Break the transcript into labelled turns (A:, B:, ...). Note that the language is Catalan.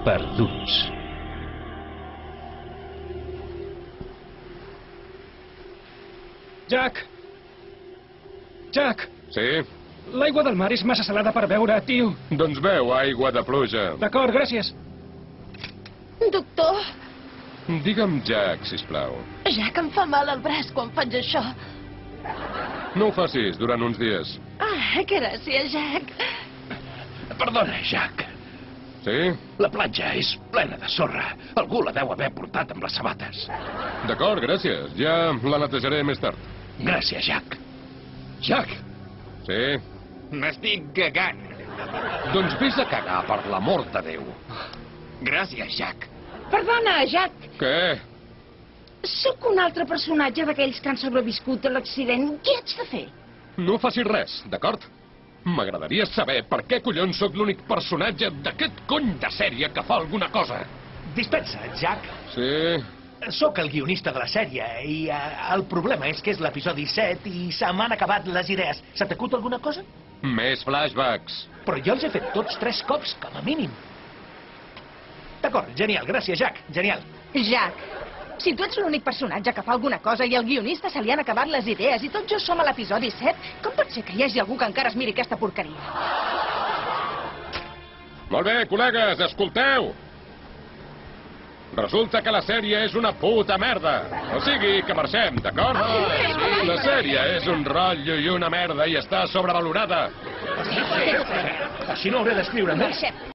A: perduts. Jack! Jack!
B: Sí?
A: L'aigua del mar és massa salada per beure, tio.
B: Doncs beu aigua de pluja.
A: D'acord, gràcies.
C: Doctor,
B: Digue'm Jack, sisplau.
C: Jack, em fa mal el braç quan faig això.
B: No ho facis durant uns dies.
C: Ah, gràcies, Jack.
A: Perdona, Jack.
B: Sí?
A: La platja és plena de sorra. Algú la deu haver portat amb les sabates.
B: D'acord, gràcies. Ja la netejaré més tard.
A: Gràcies, Jack. Jack!
B: Sí?
D: M'estic cagant.
B: Doncs vés a cagar, per l'amor de Déu.
D: Gràcies, Jack.
C: Perdona, Jack.
B: Què?
C: Sóc un altre personatge d'aquells que han sobreviscut a l'accident. Què haig de fer?
B: No facis res, d'acord? M'agradaria saber per què collons sóc l'únic personatge d'aquest cony de sèrie que fa alguna cosa.
E: Dispensa, Jack.
B: Sí?
E: Sóc el guionista de la sèrie i el problema és que és l'episodi 7 i se m'han acabat les idees. Se t'acut alguna cosa?
B: Més flashbacks.
E: Però jo els he fet tots 3 cops, com a mínim. D'acord, genial, gràcies, Jack, genial.
C: Jack, si tu ets l'únic personatge que fa alguna cosa i al guionista se li han acabat les idees i tots just som a l'episodi 7, com pot ser que hi hagi algú que encara es miri aquesta porqueria?
B: Molt bé, col·legues, escolteu! Resulta que la sèrie és una puta merda. O sigui, que marxem, d'acord? La sèrie és un rotllo i una merda i està sobrevalorada.
E: Així no hauré d'escriure més.
C: Marxem.